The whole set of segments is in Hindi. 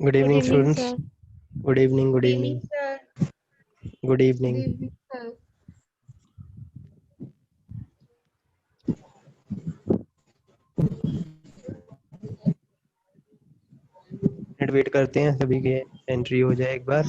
Good Good evening, evening, students. sir. Good evening. Good Good evening, evening. sir. Good Good evening. evening, sir. Minute wait करते हैं, सभी के एंट्री हो जाए एक बार।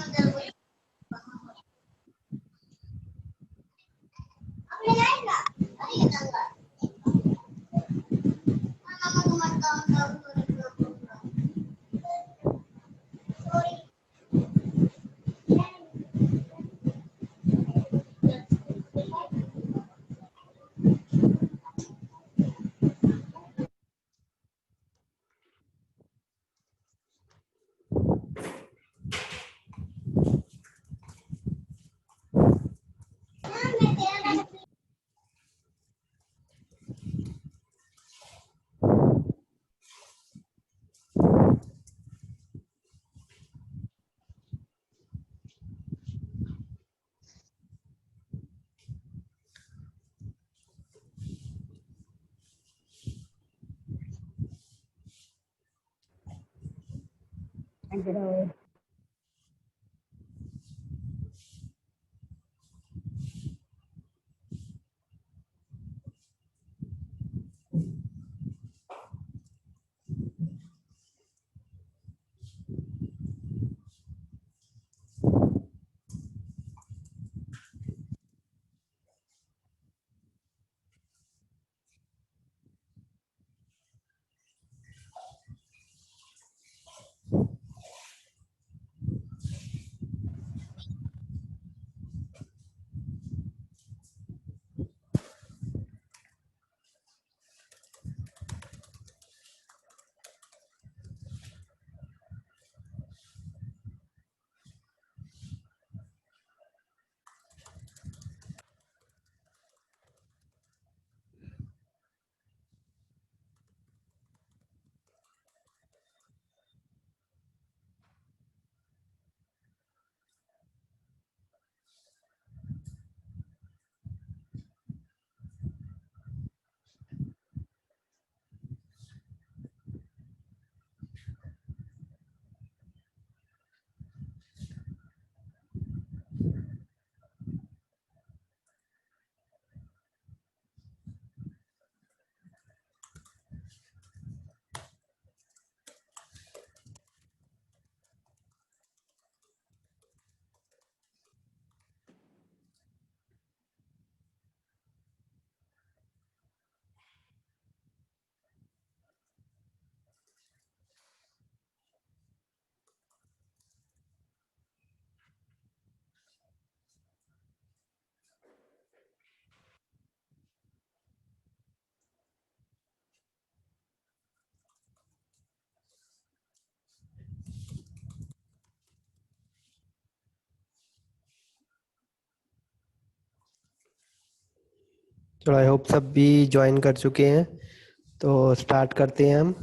चलो, आई होप सब भी ज्वाइन कर चुके हैं, तो स्टार्ट करते हैं हम।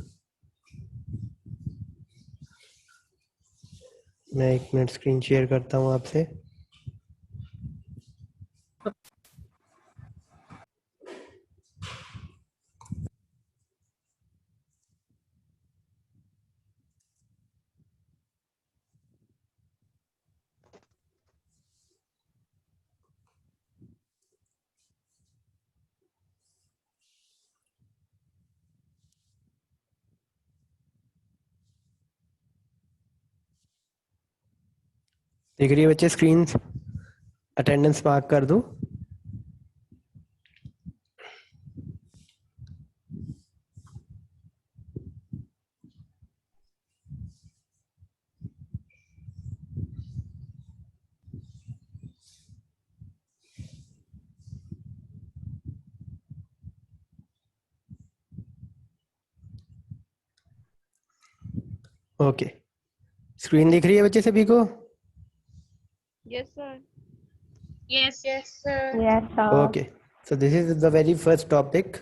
मैं 1 मिनट स्क्रीन शेयर करता हूँ आपसे। देख रही है बच्चे स्क्रीन? अटेंडेंस मार्क कर दो। ओके, स्क्रीन दिख रही है बच्चे सभी को? Yes, sir. Yes, sir. Yes, sir. Okay, so this is the very first topic,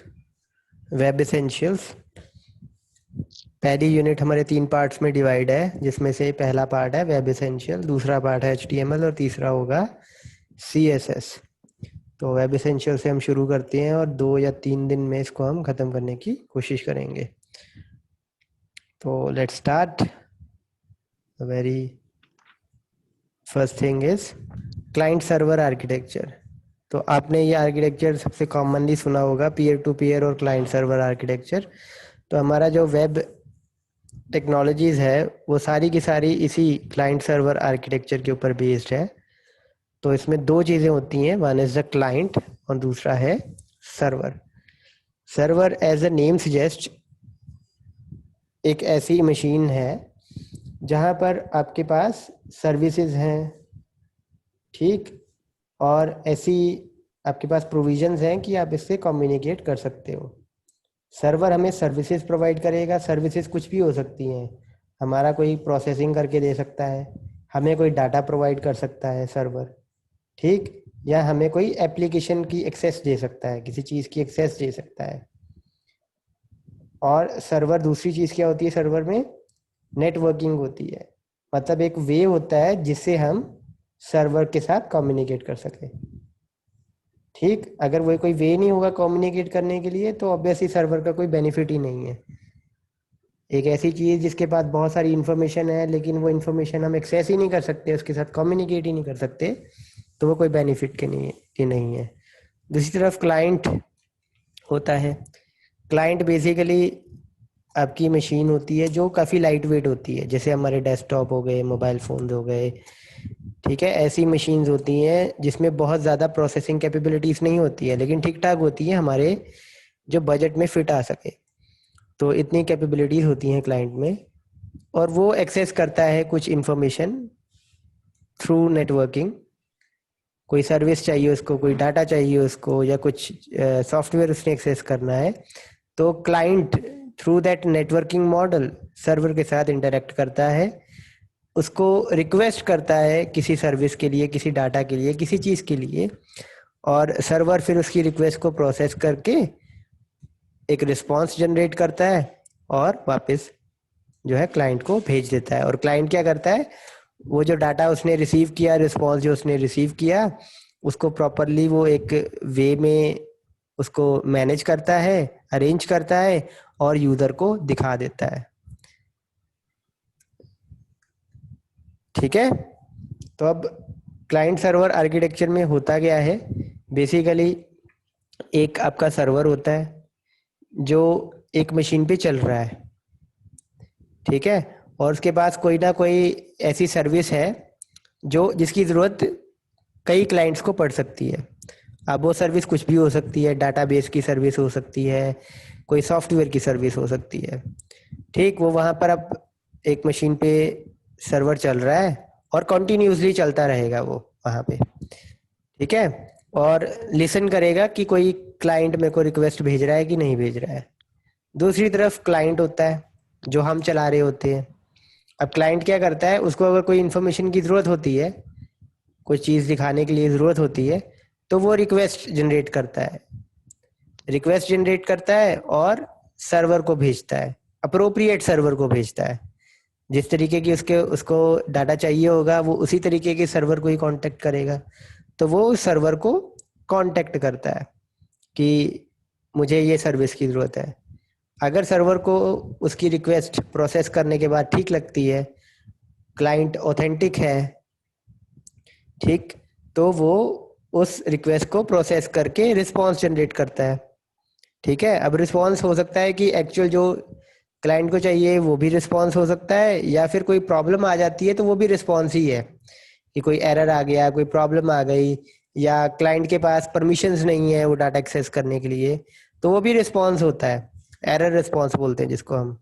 web essentials. पहली यूनिट हमारे 3 पार्ट्स में डिवाइड है, जिसमें से पहला पार्ट है वेब एसेंशियल, दूसरा पार्ट है HTML और तीसरा होगा CSS। तो वेब एसेंशियल से हम शुरू करते हैं और 2 या 3 दिन में इसको हम ख़त्म करने की कोशिश करेंगे। तो let's start. The very first thing is client server architecture. तो आपने ये आर्किटेक्चर सबसे कॉमनली सुना होगा, पीयर टू पीयर और क्लाइंट सर्वर आर्किटेक्चर। तो हमारा जो वेब टेक्नोलॉजीज है वो सारी की सारी इसी क्लाइंट सर्वर आर्किटेक्चर के ऊपर बेस्ड है। तो इसमें दो चीज़ें होती हैं, वन इज द क्लाइंट और दूसरा है server. Server as a name suggest एक ऐसी मशीन है जहाँ पर आपके पास सर्विसेज हैं, ठीक, और ऐसी आपके पास प्रोविजंस हैं कि आप इससे कम्युनिकेट कर सकते हो। सर्वर हमें सर्विसेज प्रोवाइड करेगा। सर्विसेज कुछ भी हो सकती हैं, हमारा कोई प्रोसेसिंग करके दे सकता है, हमें कोई डाटा प्रोवाइड कर सकता है सर्वर, ठीक, या हमें कोई एप्लीकेशन की एक्सेस दे सकता है, किसी चीज़ की एक्सेस दे सकता है। और सर्वर दूसरी चीज़ क्या होती है, सर्वर में नेटवर्किंग होती है, मतलब एक वे होता है जिससे हम सर्वर के साथ कम्युनिकेट कर सकें, ठीक। अगर वो कोई वे नहीं होगा कम्युनिकेट करने के लिए तो ऑब्वियसली सर्वर का कोई बेनिफिट ही नहीं है। एक ऐसी चीज़ जिसके पास बहुत सारी इन्फॉर्मेशन है लेकिन वो इन्फॉर्मेशन हम एक्सेस ही नहीं कर सकते, उसके साथ कम्युनिकेट ही नहीं कर सकते, तो वो कोई बेनिफिट के नहीं है। दूसरी तरफ क्लाइंट होता है। क्लाइंट बेसिकली आपकी मशीन होती है जो काफ़ी लाइट वेट होती है, जैसे हमारे डेस्कटॉप हो गए, मोबाइल फ़ोन हो गए, ठीक है। ऐसी मशीन्स होती हैं जिसमें बहुत ज़्यादा प्रोसेसिंग कैपेबिलिटीज़ नहीं होती है लेकिन ठीक ठाक होती है, हमारे जो बजट में फिट आ सके। तो इतनी कैपेबिलिटीज़ होती हैं क्लाइंट में, और वो एक्सेस करता है कुछ इंफॉर्मेशन थ्रू नेटवर्किंग। कोई सर्विस चाहिए उसको, कोई डाटा चाहिए उसको, या कुछ सॉफ्टवेयर उसने एक्सेस करना है, तो client through that networking model server के साथ इंटरेक्ट करता है, उसको रिक्वेस्ट करता है किसी सर्विस के लिए, किसी डाटा के लिए, किसी चीज़ के लिए, और सर्वर फिर उसकी रिक्वेस्ट को प्रोसेस करके एक रिस्पांस जनरेट करता है और वापस जो है क्लाइंट को भेज देता है। और क्लाइंट क्या करता है, वो जो डाटा उसने रिसीव किया, रिस्पांस जो उसने रिसीव किया, उसको प्रॉपरली वो एक वे में उसको मैनेज करता है, अरेंज करता है और यूजर को दिखा देता है, ठीक है। तो अब क्लाइंट सर्वर आर्किटेक्चर में होता क्या है, बेसिकली एक आपका सर्वर होता है जो एक मशीन पे चल रहा है, ठीक है, और उसके पास कोई ना कोई ऐसी सर्विस है जो जिसकी ज़रूरत कई क्लाइंट्स को पड़ सकती है। अब वो सर्विस कुछ भी हो सकती है, डाटाबेस की सर्विस हो सकती है, कोई सॉफ्टवेयर की सर्विस हो सकती है, ठीक। वो वहाँ पर अब एक मशीन पे सर्वर चल रहा है और कंटिन्यूसली चलता रहेगा वो वहाँ पे, ठीक है, और लिसन करेगा कि कोई क्लाइंट मेरे को रिक्वेस्ट भेज रहा है कि नहीं भेज रहा है। दूसरी तरफ क्लाइंट होता है जो हम चला रहे होते हैं। अब क्लाइंट क्या करता है, उसको अगर कोई इन्फॉर्मेशन की ज़रूरत होती है, कोई चीज़ दिखाने के लिए ज़रूरत होती है, तो वो रिक्वेस्ट जनरेट करता है, रिक्वेस्ट जनरेट करता है और सर्वर को भेजता है, अप्रोप्रिएट सर्वर को भेजता है। जिस तरीके की उसको डाटा चाहिए होगा वो उसी तरीके के सर्वर को ही कांटेक्ट करेगा। तो वो उस सर्वर को कांटेक्ट करता है कि मुझे ये सर्विस की ज़रूरत है। अगर सर्वर को उसकी रिक्वेस्ट प्रोसेस करने के बाद ठीक लगती है, क्लाइंट ऑथेंटिक है, ठीक, तो वो उस रिक्वेस्ट को प्रोसेस करके रिस्पांस जनरेट करता है, ठीक है। अब रिस्पांस हो सकता है कि एक्चुअल जो क्लाइंट को चाहिए वो भी रिस्पांस हो सकता है, या फिर कोई प्रॉब्लम आ जाती है तो वो भी रिस्पांस ही है कि कोई एरर आ गया, कोई प्रॉब्लम आ गई, या क्लाइंट के पास परमिशंस नहीं है वो डाटा एक्सेस करने के लिए, तो वो भी रिस्पांस होता है, एरर रिस्पांस बोलते हैं जिसको हम,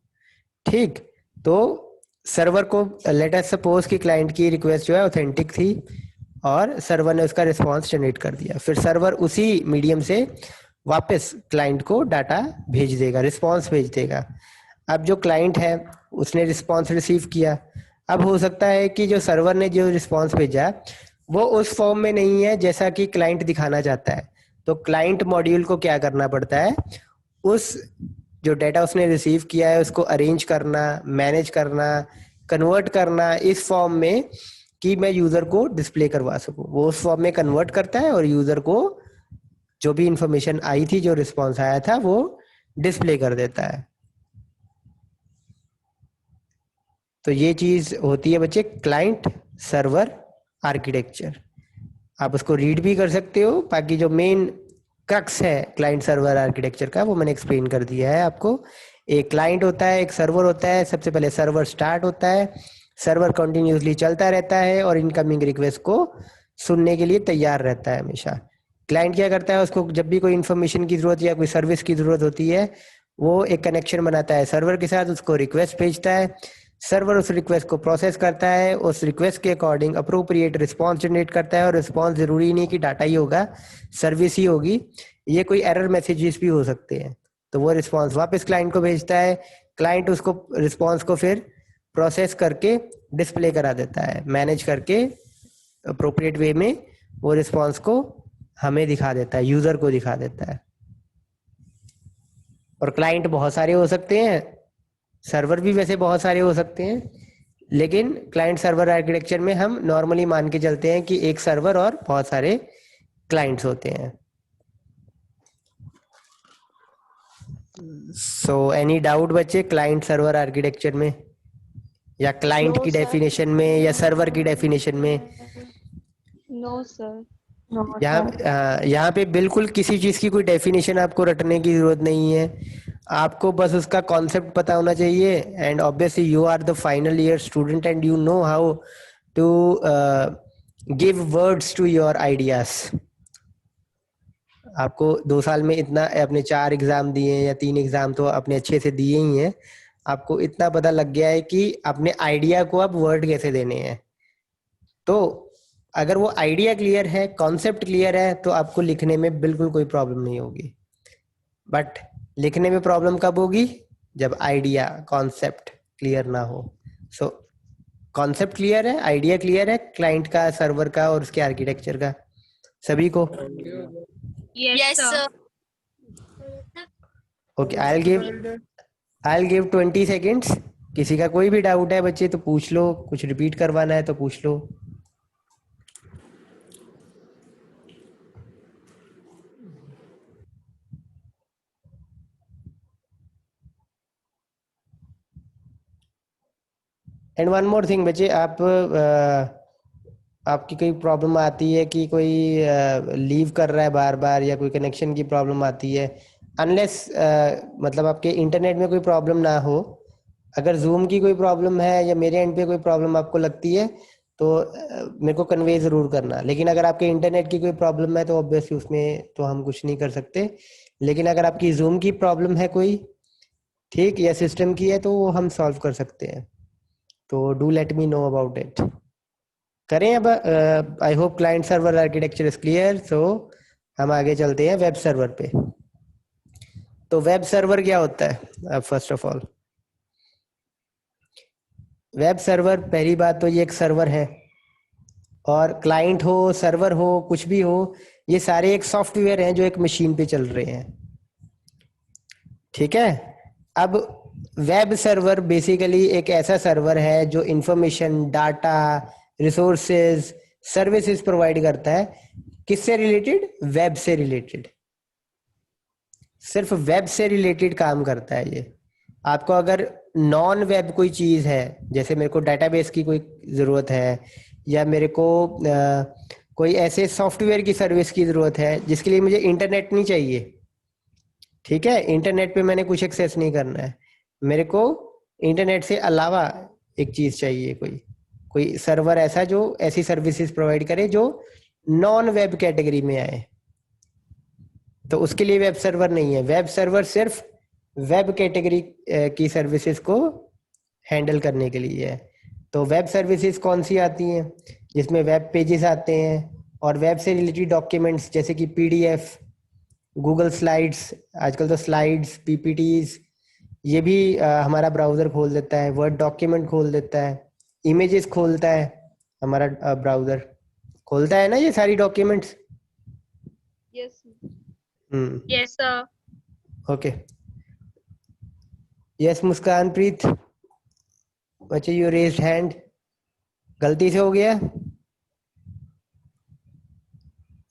ठीक। तो सर्वर को लेट अस सपोज कि क्लाइंट की रिक्वेस्ट जो है ऑथेंटिक थी और सर्वर ने उसका रिस्पांस जनरेट कर दिया, फिर सर्वर उसी मीडियम से वापस क्लाइंट को डाटा भेज देगा, रिस्पांस भेज देगा। अब जो क्लाइंट है उसने रिस्पांस रिसीव किया, अब हो सकता है कि जो सर्वर ने जो रिस्पांस भेजा वो उस फॉर्म में नहीं है जैसा कि क्लाइंट दिखाना चाहता है, तो क्लाइंट मॉड्यूल को क्या करना पड़ता है, उस जो डाटा उसने रिसीव किया है उसको अरेंज करना, मैनेज करना, कन्वर्ट करना इस फॉर्म में कि मैं यूजर को डिस्प्ले करवा सकूं। वो उस फॉर्म में कन्वर्ट करता है और यूजर को जो भी इंफॉर्मेशन आई थी, जो रिस्पांस आया था, वो डिस्प्ले कर देता है, तो ये चीज होती है बच्चे क्लाइंट सर्वर आर्किटेक्चर। आप उसको रीड भी कर सकते हो, बाकी जो मेन क्रक्स है क्लाइंट सर्वर आर्किटेक्चर का वो मैंने एक्सप्लेन कर दिया है आपको। एक क्लाइंट होता है, एक सर्वर होता है। सबसे पहले सर्वर स्टार्ट होता है, सर्वर कंटिन्यूसली चलता रहता है और इनकमिंग रिक्वेस्ट को सुनने के लिए तैयार रहता है हमेशा। क्लाइंट क्या करता है, उसको जब भी कोई इन्फॉर्मेशन की जरूरत या कोई सर्विस की जरूरत होती है, वो एक कनेक्शन बनाता है सर्वर के साथ, उसको रिक्वेस्ट भेजता है, सर्वर उस रिक्वेस्ट को प्रोसेस करता है, उस रिक्वेस्ट के अकॉर्डिंग अप्रोप्रिएट रिस्पॉन्स जनरेट करता है। और रिस्पॉन्स जरूरी नहीं कि डाटा ही होगा, सर्विस ही होगी, ये कोई एरर मैसेजेस भी हो सकते हैं। तो वो रिस्पॉन्स वापस क्लाइंट को भेजता है, क्लाइंट उसको रिस्पॉन्स को फिर प्रोसेस करके डिस्प्ले करा देता है, मैनेज करके अप्रोप्रिएट वे में वो रिस्पॉन्स को हमें दिखा देता है, यूजर को दिखा देता है। और क्लाइंट बहुत सारे हो सकते हैं, सर्वर भी वैसे बहुत सारे हो सकते हैं, लेकिन क्लाइंट सर्वर आर्किटेक्चर में हम नॉर्मली मान के चलते हैं कि एक सर्वर और बहुत सारे क्लाइंट्स होते हैं। सो एनी डाउट बच्चे क्लाइंट सर्वर आर्किटेक्चर में, या क्लाइंट No, की sir. डेफिनेशन में, या सर्वर की डेफिनेशन में? No, sir. यहाँ पे बिल्कुल किसी चीज की कोई डेफिनेशन आपको रटने की जरूरत नहीं है, आपको बस उसका कॉन्सेप्ट पता होना चाहिए। And obviously you are the final year student and you know how to give words to your ideas. आपको 2 साल में इतना, अपने 4 एग्जाम दिए हैं या 3 एग्जाम तो अपने अच्छे से दिए ही हैं, आपको इतना पता लग गया है कि अपने आइडिया को आप वर्ड कैसे देने हैं। तो अगर वो आइडिया क्लियर है, कॉन्सेप्ट क्लियर है, तो आपको लिखने में बिल्कुल कोई प्रॉब्लम नहीं होगी। बट लिखने में प्रॉब्लम कब होगी, जब आइडिया कॉन्सेप्ट क्लियर ना हो। सो कॉन्सेप्ट क्लियर है, आइडिया क्लियर है क्लाइंट का, सर्वर का और उसके आर्किटेक्चर का सभी को? Yes, sir. Okay, I give 20 seconds. किसी का कोई भी डाउट है बच्चे तो पूछ लो, कुछ रिपीट करवाना है तो पूछ लो। एंड वन मोर थिंग बच्चे, आपकी कोई प्रॉब्लम आती है कि कोई लीव कर रहा है बार बार, या कोई कनेक्शन की प्रॉब्लम आती है, अनलेस मतलब आपके इंटरनेट में कोई प्रॉब्लम ना हो, अगर जूम की कोई प्रॉब्लम है या मेरे एंड पे कोई प्रॉब्लम आपको लगती है तो मेरे को कन्वे ज़रूर करना। लेकिन अगर आपके इंटरनेट की कोई प्रॉब्लम है तो ऑब्वियसली उसमें तो हम कुछ नहीं कर सकते। लेकिन अगर आपकी जूम की प्रॉब्लम है कोई, ठीक, या सिस्टम की है, तो वो हम सॉल्व कर सकते हैं। तो do let me know about it. करें अब? I hope client server architecture is clear. So हम आगे चलते हैं वेब सर्वर पे। तो वेब सर्वर क्या होता है? अब first of all, web server, पहली बात तो ये एक सर्वर है, और क्लाइंट हो, सर्वर हो, कुछ भी हो, ये सारे एक सॉफ्टवेयर हैं जो एक मशीन पे चल रहे हैं, ठीक है। अब वेब सर्वर बेसिकली एक ऐसा सर्वर है जो information, data, resources, services provide करता है। किससे रिलेटेड? वेब से रिलेटेड। सिर्फ वेब से रिलेटेड काम करता है ये। आपको अगर नॉन वेब कोई चीज़ है, जैसे मेरे को डेटाबेस की कोई ज़रूरत है, या मेरे को कोई ऐसे सॉफ्टवेयर की सर्विस की ज़रूरत है जिसके लिए मुझे इंटरनेट नहीं चाहिए, ठीक है, इंटरनेट पे मैंने कुछ एक्सेस नहीं करना है, मेरे को इंटरनेट से अलावा एक चीज़ चाहिए, कोई कोई सर्वर ऐसा जो ऐसी सर्विसेज प्रोवाइड करे जो नॉन वेब कैटेगरी में आए, तो उसके लिए वेब सर्वर नहीं है। वेब सर्वर सिर्फ वेब कैटेगरी की सर्विसेज को हैंडल करने के लिए है। तो वेब सर्विसेज कौन सी आती हैं? जिसमें वेब पेजेस आते हैं और वेब से रिलेटेड डॉक्यूमेंट्स, जैसे कि पीडीएफ, गूगल स्लाइड्स, आजकल तो स्लाइड्स, पीपीटीज, ये भी हमारा ब्राउज़र खोल देता है, वर्ड डॉक्यूमेंट खोल देता है, इमेजेस खोलता है, हमारा ब्राउज़र खोलता है ना ये सारी documents. Yes. Yes, sir. Okay, yes Muskan Preet, बच्चे यू रेज्ड हैंड, गलती से हो गया?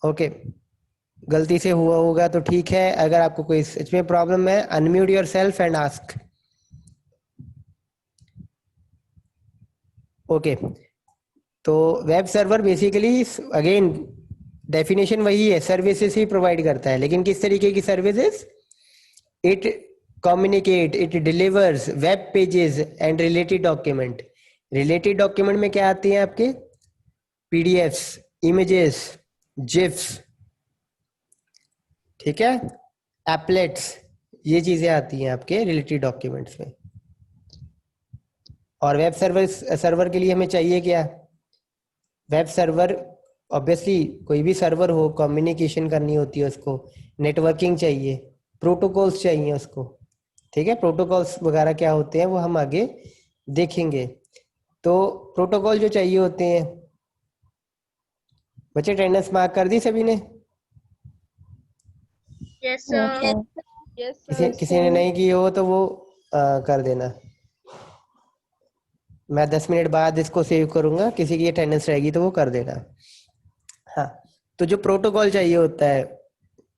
ओके, गलती से हुआ होगा तो ठीक है। अगर आपको कोई सच में प्रॉब्लम है, unmute yourself and ask. Okay, तो web server basically again definition वही है, सर्विसेज ही प्रोवाइड करता है, लेकिन किस तरीके की services? It communicate, it delivers web pages and related document. Related document में क्या आती हैं आपके? पीडीएफ्स, इमेजेस, जिफ्स, ठीक है, एप्लेट्स, ये चीजें आती हैं आपके रिलेटेड डॉक्यूमेंट्स में। और वेब सर्वर के लिए हमें चाहिए क्या? वेब सर्वर ऑब्वियसली कोई भी सर्वर हो, कम्युनिकेशन करनी होती है उसको, नेटवर्किंग चाहिए, प्रोटोकॉल्स चाहिए उसको, ठीक है। प्रोटोकॉल्स वगैरह क्या होते हैं वो हम आगे देखेंगे। तो प्रोटोकॉल जो चाहिए होते हैं, बच्चे अटेंडेंस मार्क कर दी सभी ने? Yes, sir. Yes, किसी sir. किसी ने नहीं की हो तो वो कर देना। मैं 10 मिनट बाद इसको सेव करूंगा, किसी की अटेंडेंस रहेगी तो वो कर देना। हाँ, तो जो प्रोटोकॉल चाहिए होता है,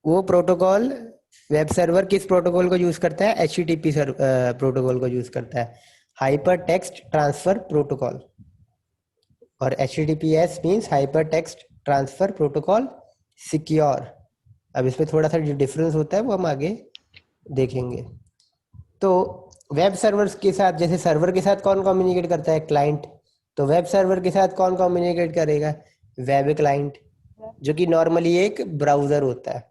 वो प्रोटोकॉल वेब सर्वर किस प्रोटोकॉल को यूज करता है? HTTP प्रोटोकॉल को यूज करता है, हाइपर टेक्स्ट ट्रांसफर प्रोटोकॉल। और HTTPS means hyper text transfer protocol secure. अब इसमें थोड़ा सा जो डिफरेंस होता है वो हम आगे देखेंगे। तो वेब सर्वर्स के साथ, जैसे सर्वर के साथ कौन कम्युनिकेट करता है? क्लाइंट। तो वेब सर्वर के साथ कौन कम्युनिकेट करेगा? वेब क्लाइंट, जो कि नॉर्मली एक ब्राउजर होता है,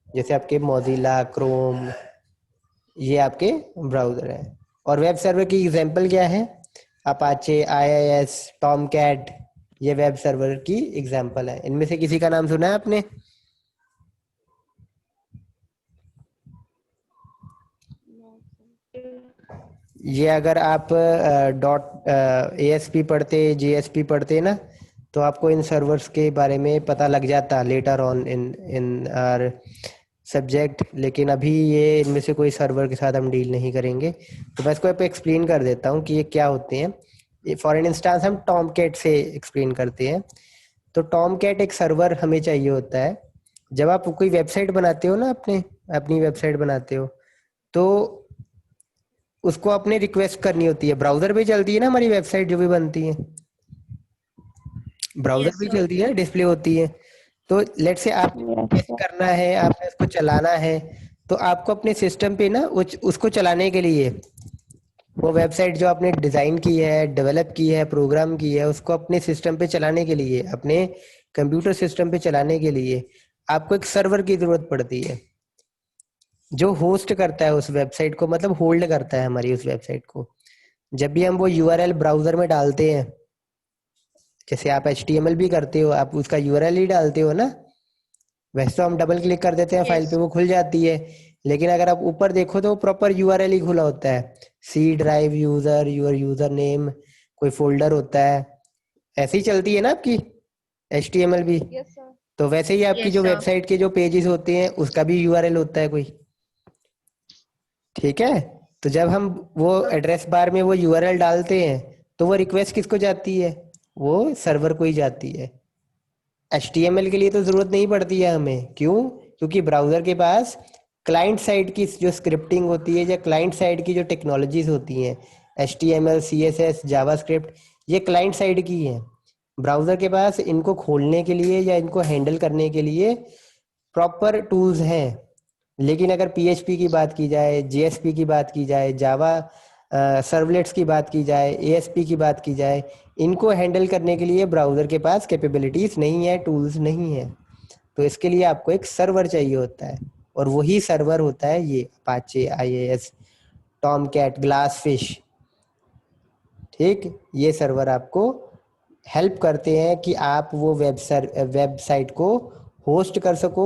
जैसे आपके मोजिला, क्रोम, ये आपके ब्राउजर है। और वेब सर्वर की एग्जांपल क्या है? अपाचे, IIS, टॉमकैट, ये वेब सर्वर की एग्जांपल है। इनमें से किसी का नाम सुना है आपने? No, sir. ये अगर आप ASP पढ़ते, JSP पढ़ते ना, तो आपको इन सर्वर्स के बारे में पता लग जाता later on in our subject. लेकिन अभी ये इनमें से कोई सर्वर के साथ हम डील नहीं करेंगे, तो मैं इसको आप एक्सप्लेन कर देता हूँ कि ये क्या होते हैं। फॉर एन इंस्टांस हम टॉमकैट से एक्सप्लेन करते हैं। तो टॉमकैट एक सर्वर हमें चाहिए होता है। जब आप कोई वेबसाइट बनाते हो ना, अपनी वेबसाइट बनाते हो, तो उसको अपने रिक्वेस्ट करनी होती है। ब्राउजर पे चलती है ना हमारी वेबसाइट जो भी बनती है, ब्राउजर Yes, पे sir. चलती है, डिस्प्ले होती है। तो लेट से आपने रिक्वेस्ट करना है, आपने उसको चलाना है, तो आपको अपने सिस्टम पे ना उसको चलाने के लिए, वो वेबसाइट जो आपने डिजाइन की है, डेवलप की है, प्रोग्राम की है, उसको अपने सिस्टम पे चलाने के लिए, अपने कंप्यूटर सिस्टम पे चलाने के लिए आपको एक सर्वर की जरूरत पड़ती है, जो होस्ट करता है उस वेबसाइट को, मतलब होल्ड करता है हमारी उस वेबसाइट को। जब भी हम वो URL ब्राउजर में डालते हैं, जैसे आप HTML भी करते हो, आप उसका URL ही डालते हो ना, वैसे तो हम डबल क्लिक कर देते हैं फाइल पे, Yes. वो खुल जाती है। लेकिन अगर आप ऊपर देखो तो प्रॉपर URL ही खुला होता है, C drive user, your user name, कोई फोल्डर होता है, ऐसे ही चलती है ना आपकी HTML भी। Yes, sir. तो वैसे ही आपकी Yes, जो sir. वेबसाइट के जो पेजेस होते हैं उसका भी URL होता है कोई, ठीक है। तो जब हम वो एड्रेस बार में वो URL डालते हैं, तो वो रिक्वेस्ट किसको जाती है? वो सर्वर को ही जाती है। HTML के लिए तो जरूरत नहीं पड़ती है हमें, क्यों? क्योंकि ब्राउजर के पास क्लाइंट साइड की जो स्क्रिप्टिंग होती है, या क्लाइंट साइड की जो टेक्नोलॉजीज होती हैं, HTML, CSS, जावास्क्रिप्ट, ये क्लाइंट साइड की हैं। ब्राउजर के पास इनको खोलने के लिए या इनको हैंडल करने के लिए प्रॉपर टूल्स हैं। लेकिन अगर PHP की बात की जाए, JSP की बात की जाए, जावा सर्वलेट्स की बात की जाए, ASP की बात की जाए, इनको हैंडल करने के लिए ब्राउजर के पास कैपेबिलिटीज नहीं है, टूल्स नहीं है। तो इसके लिए आपको एक सर्वर चाहिए होता है, और वही सर्वर होता है ये अपाचे, IIS, टॉमकैट, ग्लासफिश, ठीक। ये सर्वर आपको हेल्प करते हैं कि आप वो वेबसाइट को होस्ट कर सको।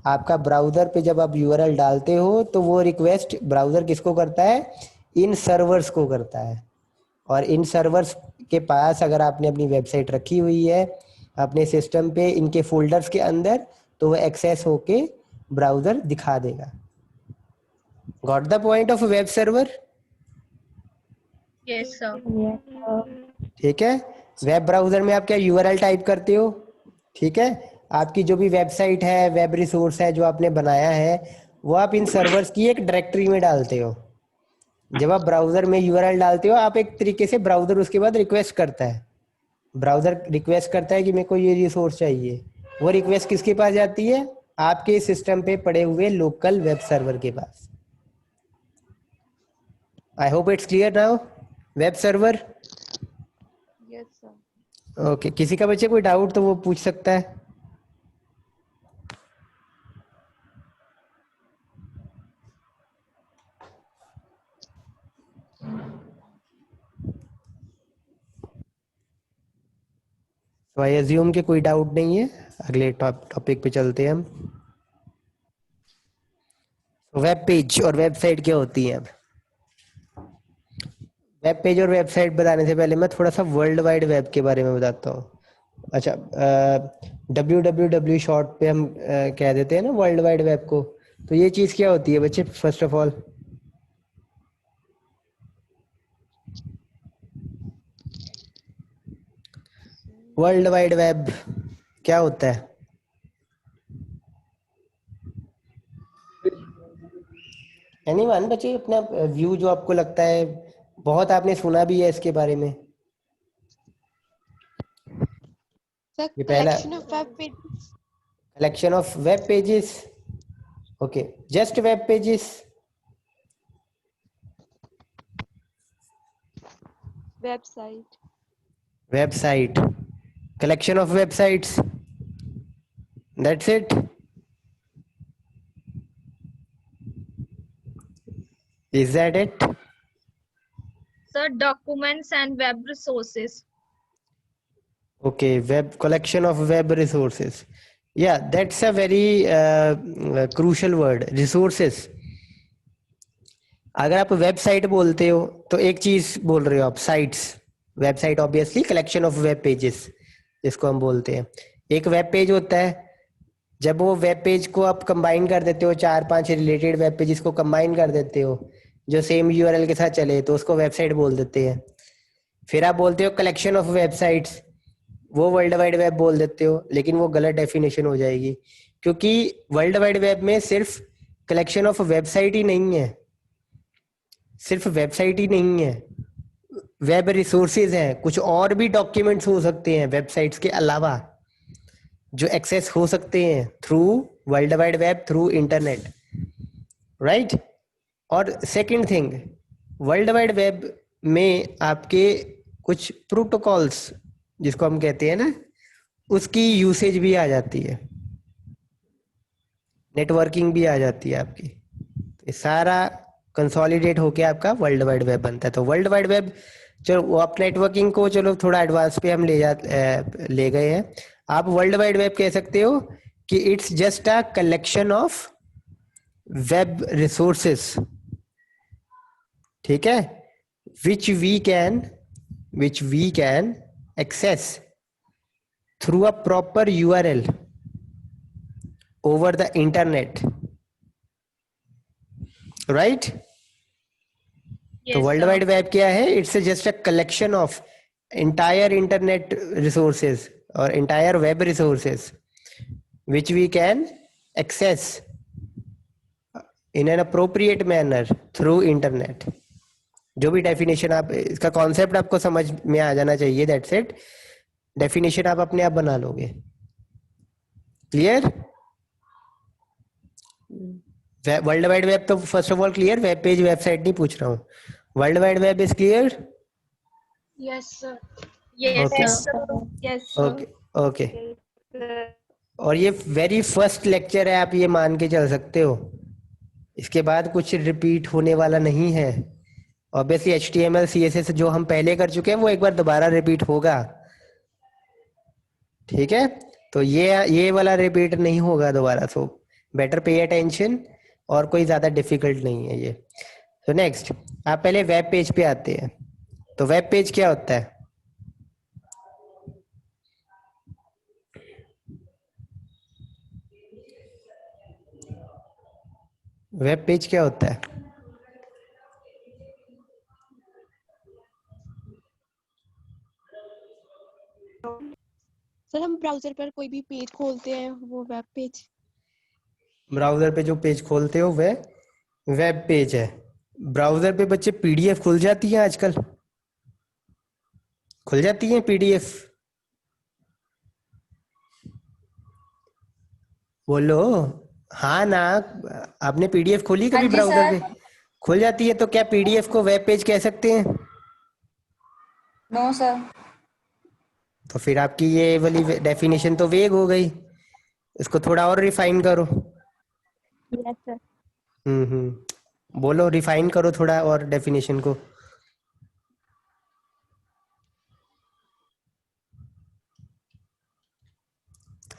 आपका ब्राउजर पे जब आप URL डालते हो तो वो रिक्वेस्ट ब्राउजर किसको करता है? इन सर्वर्स को करता है। और इन सर्वर्स के पास अगर आपने अपनी वेबसाइट रखी हुई है अपने सिस्टम पे, इनके फोल्डर्स के अंदर, तो वो एक्सेस होके ब्राउजर दिखा देगा। Got the point of web server? Yes, sir. ठीक है। वेब ब्राउजर में आप क्या URL टाइप करते हो, ठीक है। आपकी जो भी वेबसाइट है, वेब रिसोर्स है जो आपने बनाया है, वो आप इन सर्वर्स की एक डायरेक्टरी में डालते हो। जब आप ब्राउजर में यूआरएल डालते हो, आप एक तरीके से ब्राउजर उसके बाद रिक्वेस्ट करता है, ब्राउजर रिक्वेस्ट करता है कि मेरे को ये रिसोर्स चाहिए। वो रिक्वेस्ट किसके पास जाती है? आपके सिस्टम पे पड़े हुए लोकल वेब सर्वर के पास। I hope it's clear now. Web server. Yes, sir. Okay, किसी का बच्चे कोई डाउट तो वो पूछ सकता है। तो आई अज्यूम के कोई डाउट नहीं है। अगले टॉपिक पे चलते हैं हम। वेब पेज और वेबसाइट क्या होती है? अब वेब पेज और वेबसाइट बताने से पहले मैं थोड़ा सा वर्ल्ड वाइड वेब के बारे में बताता हूँ। अच्छा, www शॉर्ट पे हम कह देते हैं ना वर्ल्ड वाइड वेब को। तो ये चीज़ क्या होती है बच्चे? First of all world wide web क्या होता है? एनीवन बच्चे, अपना व्यू जो आपको लगता है, बहुत आपने सुना भी है इसके बारे में। Sir, ये पहला collection of web pages. Collection of web pages. Okay, just web pages. Website. Website, collection of websites, that's it. Is that it? Sir, documents and web resources. Okay, web collection of web resources. Yeah, that's a very crucial word, resources. अगर आप वेबसाइट बोलते हो तो एक चीज बोल रहे हो आप, sites. Website obviously collection of web pages जिसको हम बोलते हैं। एक वेब पेज होता है, जब वो वेब पेज को आप कंबाइन कर देते हो, 4-5 रिलेटेड वेब पेजेस को कंबाइन कर देते हो जो सेम यूआरएल के साथ चले, तो उसको वेबसाइट बोल देते हैं। फिर आप बोलते हो कलेक्शन ऑफ वेबसाइट्स, वो वर्ल्ड वाइड वेब बोल देते हो, लेकिन वो गलत डेफिनेशन हो जाएगी, क्योंकि वर्ल्ड वाइड वेब में सिर्फ कलेक्शन ऑफ वेबसाइट ही नहीं है, सिर्फ वेबसाइट ही नहीं है, वेब रिसोर्सेज हैं, कुछ और भी डॉक्यूमेंट्स हो सकते हैं वेबसाइट्स के अलावा जो एक्सेस हो सकते हैं through world wide web, through internet, right. और second thing, world wide web में आपके कुछ प्रोटोकॉल्स जिसको हम कहते हैं ना, उसकी यूसेज भी आ जाती है, नेटवर्किंग भी आ जाती है आपकी। तो ये सारा कंसोलिडेट होके आपका वर्ल्ड वाइड वेब बनता है। तो वर्ल्ड वाइड वेब, चलो वो आप नेटवर्किंग को चलो थोड़ा एडवांस पे हम ले गए हैं। आप वर्ल्ड वाइड वेब कह सकते हो कि it's just a collection of web resources, ठीक है, which we can access through a proper URL over the internet, right? तो Yes, world sir. Wide web क्या है? It's just a collection of entire internet resources or entire web resources which we can access in an appropriate manner through internet। जो भी डेफिनेशन आप, इसका कॉन्सेप्ट आपको समझ में आ जाना चाहिए, दैट्स इट। डेफिनेशन आप अपने आप बना लोगे। क्लियर? वर्ल्ड वाइड वेब तो first of all clear, web page website नहीं पूछ रहा हूँ। World wide web is clear? Yes, sir. Yes, okay sir. Yes, sir. Okay okay. Yes, sir. और ये वेरी फर्स्ट लेक्चर है, आप ये मान के चल सकते हो, इसके बाद कुछ रिपीट होने वाला नहीं है। ऑब्वियसली HTML CSS जो हम पहले कर चुके हैं वो एक बार दोबारा रिपीट होगा, ठीक है। तो ये वाला रिपीट नहीं होगा दोबारा, सो बेटर पे अटेंशन, और कोई ज्यादा डिफिकल्ट नहीं है ये। तो नेक्स्ट आप पहले वेब पेज पे आते हैं। तो वेब पेज क्या होता है? वेब पेज क्या होता है? सर, हम ब्राउजर पर कोई भी पेज खोलते हैं, वो वेब पेज। ब्राउजर पे जो पेज खोलते हो वह वेब पेज है। ब्राउजर पे बच्चे पीडीएफ खुल जाती है आजकल, खुल जाती है पीडीएफ? बोलो हाँ ना। आपने पीडीएफ खोली हाँ कभी जी ब्राउजर सर। पे? खुल जाती है, तो क्या पीडीएफ को वेब पेज कह सकते हैं? No sir. तो फिर आपकी ये वाली डेफिनेशन तो वेग हो गई, इसको थोड़ा और रिफाइन करो। Yes sir. बोलो, रिफाइन करो थोड़ा और डेफिनेशन को।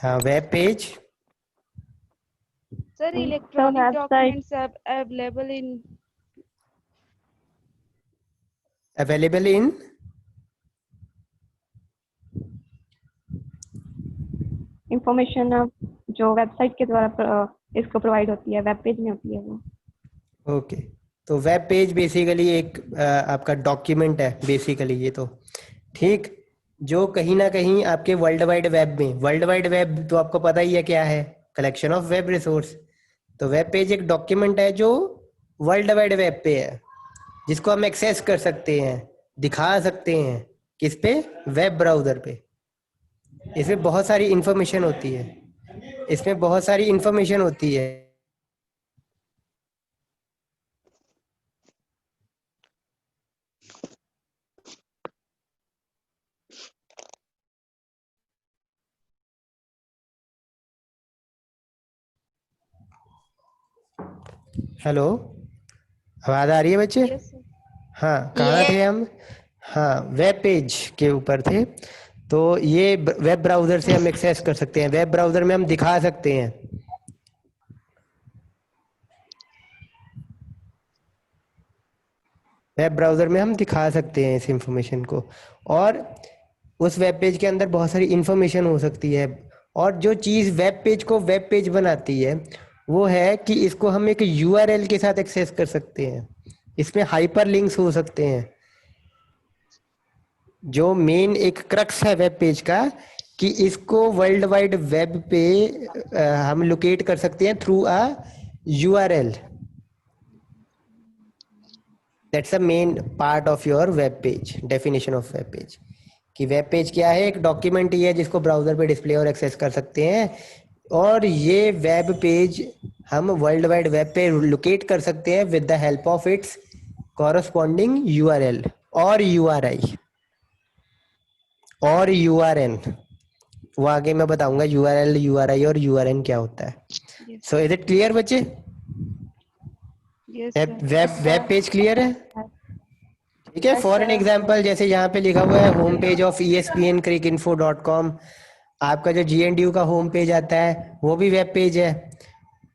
हाँ, web page sir The electronic website documents available in available in information जो वेबसाइट के द्वारा इसको प्रोवाइड होती है, वेब पेज में होती है वो। ओके। तो वेब पेज बेसिकली एक आपका डॉक्यूमेंट है बेसिकली ये तो, ठीक, जो कहीं ना कहीं आपके वर्ल्ड वाइड वेब में, वर्ल्ड वाइड वेब तो आपको पता ही है क्या है, कलेक्शन ऑफ वेब रिसोर्स। तो वेब पेज एक डॉक्यूमेंट है जो वर्ल्ड वाइड वेब पे है, जिसको हम एक्सेस कर सकते हैं, दिखा सकते हैं, किस पे? वेब ब्राउजर पे। इसमें बहुत सारी इंफॉर्मेशन होती है, इसमें बहुत सारी इंफॉर्मेशन होती है। हेलो, आवाज आ रही है बच्चे? Yes sir. हाँ, कहाँ थे हम? हाँ, वेब पेज के ऊपर थे। तो ये वेब ब्राउजर से हम एक्सेस कर सकते हैं, वेब ब्राउजर में हम दिखा सकते हैं। वेब ब्राउजर में हम दिखा सकते हैं इस इंफॉर्मेशन को, और उस वेब पेज के अंदर बहुत सारी इंफॉर्मेशन हो सकती है। और जो चीज़ वेब पेज को वेब पेज बनाती है वो है कि इसको हम एक यूआरएल के साथ एक्सेस कर सकते हैं, इसमें हाइपर लिंक्स हो सकते हैं। जो मेन एक क्रक्स है वेब पेज का, कि इसको वर्ल्ड वाइड वेब पे हम लोकेट कर सकते हैं through a URL. That's a main part of your web page, definition of web page. कि वेब पेज क्या है? एक डॉक्यूमेंट ही है जिसको ब्राउजर पे डिस्प्ले और एक्सेस कर सकते हैं, और ये वेब पेज हम वर्ल्ड वाइड वेब पे लोकेट कर सकते हैं with the help of its corresponding URL और यूआरआई और यूआरएन। वो आगे मैं बताऊंगा यूआरएल, यूआरआई और यूआरएन क्या होता है। Yes so is it clear बच्चे? Yes web sir. Web web page clear है? ठीक है। Yes, for an sir. Example, जैसे यहाँ पे लिखा हुआ है होम पेज ऑफ espncricinfo.com, आपका जो GNDU का होम पेज आता है वो भी वेब पेज है।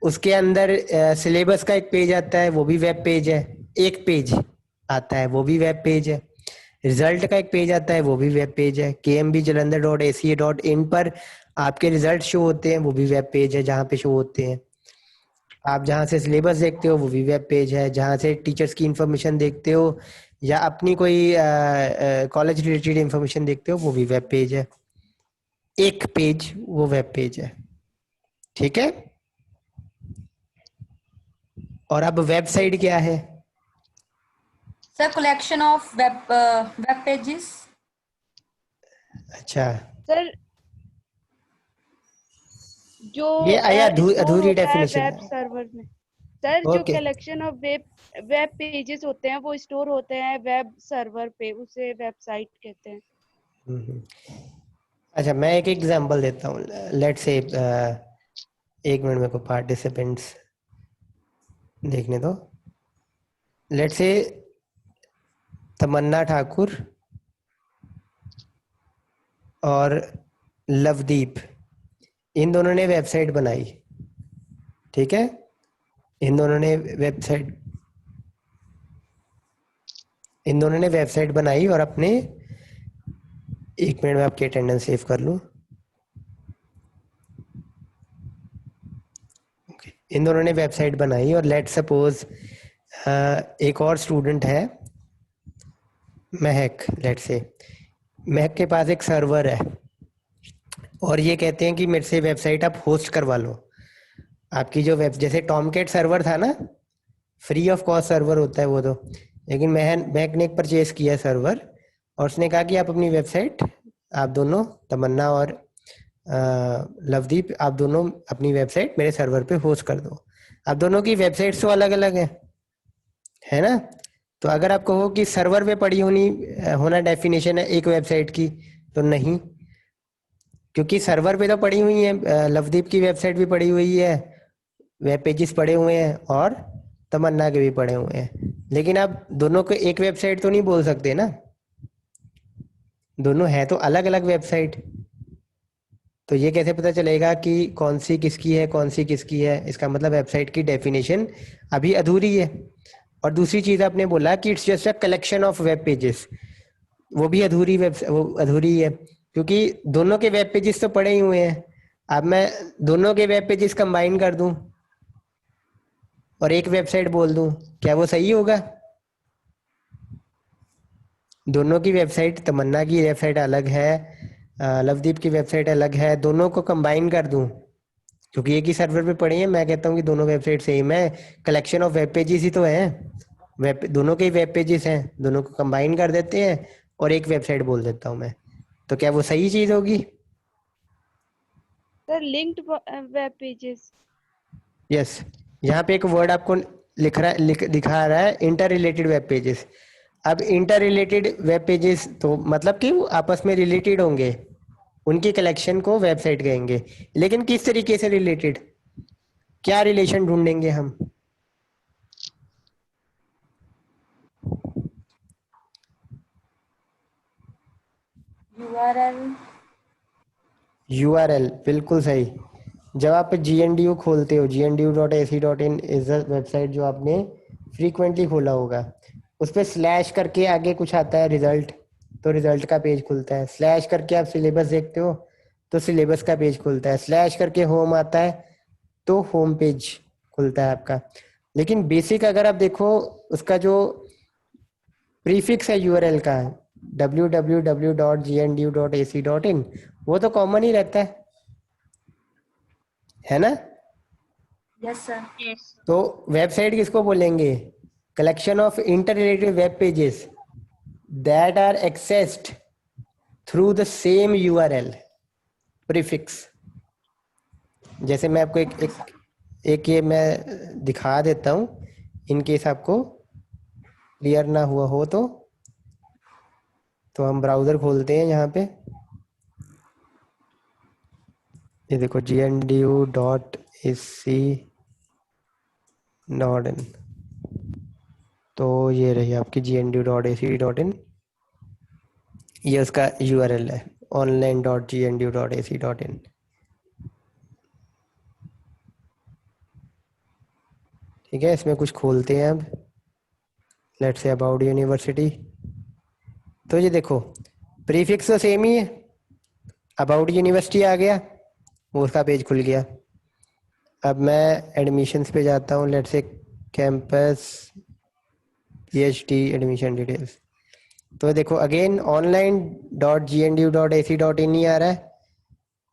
उसके अंदर सिलेबस का एक पेज आता है, वो भी वेब पेज है। एक पेज आता है, वो भी वेब पेज है। रिजल्ट का एक पेज आता है, वो भी वेब पेज है। kmbjalandhar.aca.in पर आपके रिजल्ट शो होते हैं, वो भी वेब पेज है जहाँ पे शो होते हैं। आप जहाँ से सिलेबस देखते हो वो भी वेब पेज है। जहाँ से टीचर्स की इंफॉर्मेशन देखते हो या अपनी कोई कॉलेज रिलेटेड इंफॉर्मेशन देखते हो वो भी वेब पेज है। एक पेज वो वेब पेज है, ठीक है। और अब वेबसाइट क्या है? Sir, collection of web pages. अच्छा, सर जो ये आया स्टोर अधूरी होता है डेफिनेशन वेब है। सर्वर में। सर जो okay, collection of web pages होते हैं वो स्टोर होते हैं वेब सर्वर पे, उसे वेबसाइट कहते हैं। अच्छा, मैं एक एग्जांपल देता हूँ। लेट्स से एक मिनट मेरे को पार्टिसिपेंट्स देखने दो। लेट्स से तमन्ना ठाकुर और लवदीप, इन दोनों ने वेबसाइट बनाई, ठीक है। इन दोनों ने वेबसाइट बनाई और अपने, एक मिनट में आपकी अटेंडेंस सेव कर लूँ। इन दोनों ने वेबसाइट बनाई और लेट सपोज एक और स्टूडेंट है महक, लेट से महक के पास एक सर्वर है और ये कहते हैं कि मेरे से वेबसाइट आप होस्ट करवा लो। आपकी जो वेब, जैसे टॉमकेट सर्वर था ना, फ्री ऑफ कॉस्ट सर्वर होता है वो तो, लेकिन मैक ने एक परचेज किया सर्वर और उसने कहा कि आप अपनी वेबसाइट, आप दोनों तमन्ना और लवदीप, आप दोनों अपनी वेबसाइट मेरे सर्वर पे होस्ट कर दो। आप दोनों की वेबसाइट्स तो अलग अलग है ना? तो अगर आप कहो कि सर्वर पे पड़ी होना डेफिनेशन है एक वेबसाइट की, तो नहीं, क्योंकि सर्वर पे तो पड़ी हुई है, लवदीप की वेबसाइट भी पड़ी हुई है, वेब पेजेस पड़े हुए हैं और तमन्ना के भी पड़े हुए हैं, लेकिन आप दोनों को एक वेबसाइट तो नहीं बोल सकते ना, दोनों है तो अलग अलग वेबसाइट। तो ये कैसे पता चलेगा कि कौन सी किसकी है कौन सी किसकी है? इसका मतलब वेबसाइट की डेफिनेशन अभी अधूरी है। और दूसरी चीज आपने बोला कि it's just a collection of web pages, वो भी वो अधूरी है, क्योंकि दोनों के वेब पेजेस तो पड़े ही हुए हैं। अब मैं दोनों के वेब पेजेस कंबाइन कर दूं और एक वेबसाइट बोल दूं, क्या वो सही होगा? दोनों की वेबसाइट, तमन्ना की वेबसाइट अलग है, लवदीप की वेबसाइट अलग है, दोनों को कंबाइन कर दूं क्योंकि एक ही सर्वर पे पड़ी है, मैं कहता हूँ कि दोनों वेबसाइट सेम है, कलेक्शन ऑफ वेब पेजेस ही तो है, दोनों के ही वेब पेजेस हैं, दोनों को कंबाइन कर देते हैं और एक वेबसाइट बोल देता हूँ मैं, तो क्या वो सही चीज होगी? Sir linked web pages. Yes, यहाँ पे एक वर्ड आपको दिखा रहा है इंटर रिलेटेड वेब पेजेस। अब इंटर रिलेटेड वेब पेजेस तो मतलब कि वो आपस में रिलेटेड होंगे, उनकी कलेक्शन को वेबसाइट कहेंगे, लेकिन किस तरीके से रिलेटेड, क्या रिलेशन ढूंढेंगे हम? URL, बिल्कुल सही। जब आप GNDU खोलते हो, gnu.ac.in इज द वेबसाइट जो आपने फ्रीक्वेंटली खोला होगा, उस पर स्लैश करके आगे कुछ आता है रिजल्ट, तो रिजल्ट का पेज खुलता है, स्लैश करके आप सिलेबस देखते हो तो सिलेबस का पेज खुलता है, स्लैश करके होम आता है तो होम पेज खुलता है आपका। लेकिन बेसिक अगर आप देखो, उसका जो प्रीफिक्स है URL का, www.gnu.ac.in, वो तो कॉमन ही रहता है ना? Yes sir. Yes. तो वेबसाइट किसको बोलेंगे? Collection of interrelated web pages that are accessed through the same URL prefix. जैसे मैं आपको एक ये मैं दिखा देता हूँ, इन केस आपको क्लियर ना हुआ हो तो हम ब्राउजर खोलते हैं यहाँ पे, ये देखो gnu.ac.in, तो ये रही आपकी gnu.ac.in, ये उसका URL है online.gnu.ac.in। ठीक है, इसमें कुछ खोलते हैं अब, लेट्स से अबाउट यूनिवर्सिटी, तो ये देखो प्रीफिक्स तो सेम ही है, अबाउट यूनिवर्सिटी आ गया, वो उसका पेज खुल गया। अब मैं एडमिशन्स पे जाता हूँ, let's say campus PhD admission details, तो देखो अगेन online.gnu.ac.in ही आ रहा है,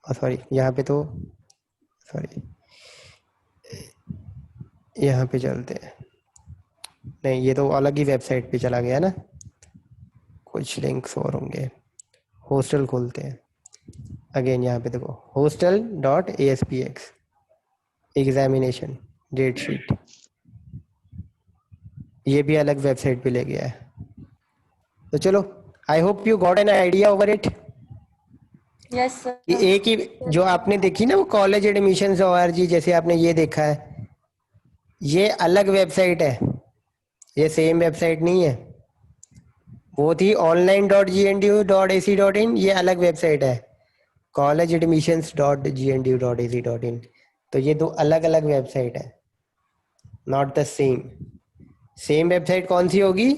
और सॉरी यहाँ पे तो सॉरी यहाँ पे चलते हैं, नहीं ये तो अलग ही वेबसाइट पे चला गया ना, कुछ लिंक्स और होंगे, हॉस्टल खोलते हैं, अगेन यहाँ पे देखो hostel.aspx एग्जामिनेशन डेट शीट, ये भी अलग वेबसाइट पे ले गया है। तो चलो, I hope you got an idea over it. Yes sir. एक ही जो आपने देखी ना वो कॉलेज एडमिशन ORG, जैसे आपने ये देखा है, ये अलग वेबसाइट है, ये सेम वेबसाइट नहीं है, वो थी online.gnu.ac.in, ये अलग वेबसाइट है collegeadmissions.gnu.ac.in, तो ये दो अलग अलग वेबसाइट है, नॉट द सेम वेबसाइट कौन सी होगी?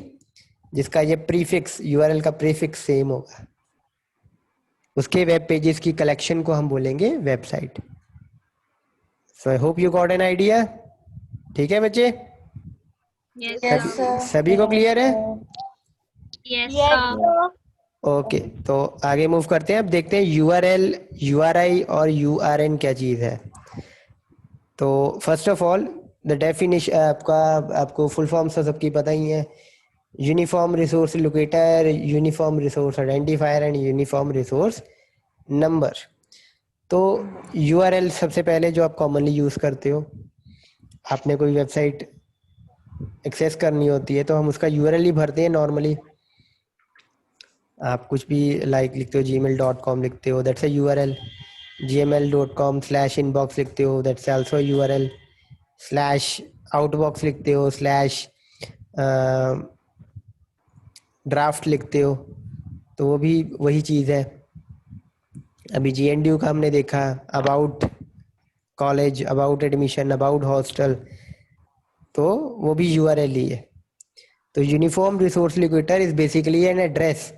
जिसका ये प्रीफिक्स URL का प्रीफिक्स सेम होगा, उसके वेब पेजेस की कलेक्शन को हम बोलेंगे website. So I hope you got an idea. ठीक है बच्चे, Yes, यस sir. सर। सभी को क्लियर है? Yes, sir. ओके, तो आगे मूव करते हैं, अब देखते हैं URL, URI और URN क्या चीज है। तो first of all the definition आपको फुल फॉर्म तो सबकी पता ही है, uniform resource locator, uniform resource identifier and uniform resource number. तो यूआरएल सबसे पहले जो आप कॉमनली यूज़ करते हो, आपने कोई वेबसाइट एक्सेस करनी होती है तो हम उसका यूआरएल ही भरते हैं नॉर्मली। आप कुछ भी लिखते हो, gmail.com लिखते हो, दैट्स अ यूआरएल। gmail.com/inbox लिखते हो, दैट्स आल्सो यूआरएल। /outbox लिखते हो, /draft लिखते हो, तो वो भी वही चीज़ है। अभी GNDU का हमने देखा, about college, about admission, about hostel, तो वो भी यूआरएल ही है। तो uniform resource locator is basically an address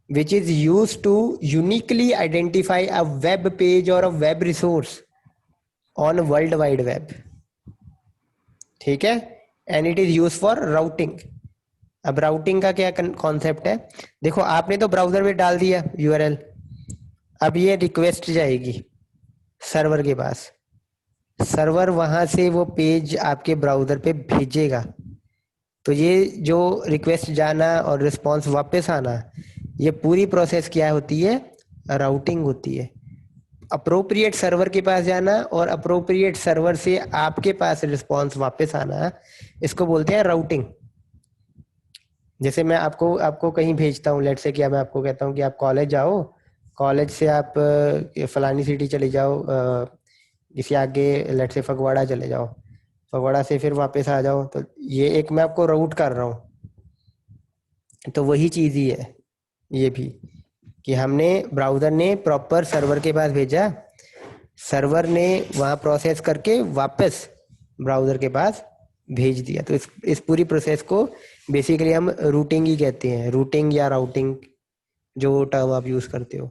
which is used to uniquely identify a web page or a web resource on World Wide Web, ठीक है, and it is used for routing। अब राउटिंग का क्या कॉन्सेप्ट है, देखो आपने तो ब्राउजर में डाल दिया यूआरएल, अब ये रिक्वेस्ट जाएगी सर्वर के पास, सर्वर वहां से वो पेज आपके ब्राउजर पे भेजेगा। तो ये जो रिक्वेस्ट जाना और रिस्पांस वापस आना, ये पूरी प्रोसेस क्या होती है, राउटिंग होती है। अप्रोप्रिएट सर्वर के पास जाना और अप्रोप्रिएट सर्वर से आपके पास रिस्पांस वापस आना, इसको बोलते हैं राउटिंग। जैसे मैं आपको कहीं भेजता हूँ, लेट्स से कि मैं आपको कहता हूँ कि आप कॉलेज जाओ, कॉलेज से आप फलानी सिटी चले जाओ, किसी आगे लेट्स से फगवाड़ा चले जाओ, फगवाड़ा से फिर वापस आ जाओ, तो ये एक मैं आपको राउट कर रहा हूँ। तो वही चीज़ ही है ये भी, कि हमने ब्राउज़र ने प्रॉपर सर्वर के पास भेजा, सर्वर ने वहाँ प्रोसेस करके वापस ब्राउज़र के पास भेज दिया। तो इस पूरी प्रोसेस को बेसिकली हम रूटिंग ही कहते हैं, रूटिंग या राउटिंग, जो टर्म आप यूज़ करते हो।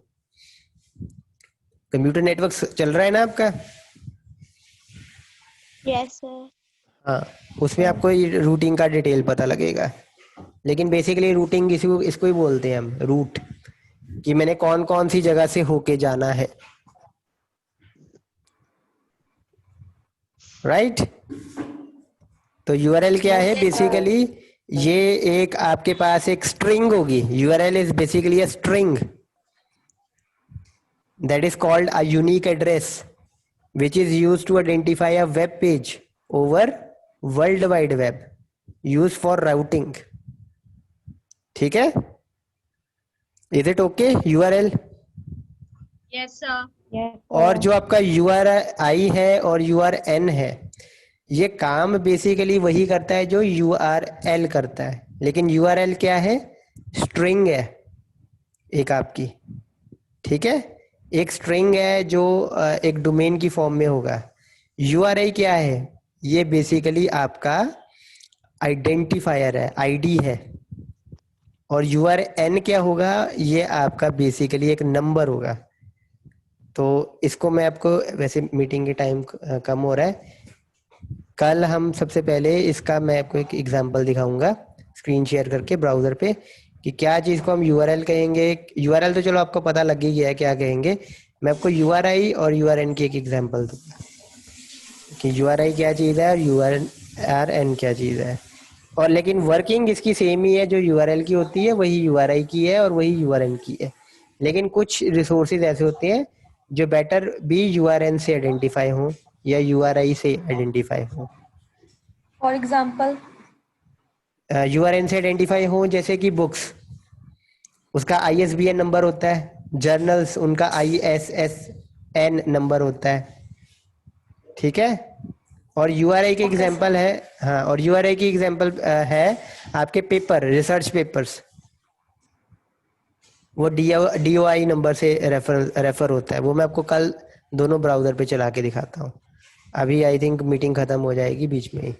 कंप्यूटर नेटवर्क चल रहा है ना आपका? Yes sir. हाँ, उसमें आपको रूटिंग का डिटेल पता लगेगा। लेकिन बेसिकली रूटिंग इसको ही बोलते हैं हम, रूट, कि मैंने कौन कौन सी जगह से होके जाना है, राइट। तो यूआरएल क्या है, बेसिकली ये एक आपके पास एक स्ट्रिंग होगी। URL is basically a string that is called a unique address which is used to identify a web page over World Wide Web used for routing, ठीक है। Is it okay? URL yes sir. Yes, और sir. जो आपका URI है और URN है, ये काम बेसिकली वही करता है जो URL करता है, लेकिन URL क्या है, स्ट्रिंग है एक आपकी, ठीक है, एक स्ट्रिंग है जो एक डोमेन की फॉर्म में होगा। URI क्या है, ये बेसिकली आपका आइडेंटिफायर है, आईडी है। और URN क्या होगा, ये आपका बेसिकली एक नंबर होगा। तो इसको मैं आपको, वैसे मीटिंग के टाइम कम हो रहा है, कल हम सबसे पहले इसका मैं आपको एक एग्जांपल दिखाऊंगा स्क्रीन शेयर करके ब्राउजर पे, कि क्या चीज़ को हम URL कहेंगे। URL तो चलो आपको पता लग ही गया है क्या कहेंगे, मैं आपको URI और URN की एक एग्जांपल दूंगा कि URI क्या चीज़ है और URN क्या चीज़ है। और लेकिन वर्किंग इसकी सेम ही है, जो URL की होती है वही URI की है और वही URN की है। लेकिन कुछ रिसोर्सेज ऐसे होते हैं जो बेटर भी URN से आइडेंटिफाई हों या URI से आइडेंटिफाई हों। फॉर एग्जाम्पल URN से आइडेंटिफाई हों, जैसे कि बुक्स, उसका ISBN नंबर होता है, जर्नल्स उनका ISSN नंबर होता है, ठीक है। और URI के एग्जांपल है, हाँ, और URI की एग्जांपल है आपके पेपर, रिसर्च पेपर्स, वो DOI नंबर से रेफर होता है। वो मैं आपको कल दोनों ब्राउजर पे चला के दिखाता हूँ, अभी आई थिंक मीटिंग खत्म हो जाएगी बीच में ही।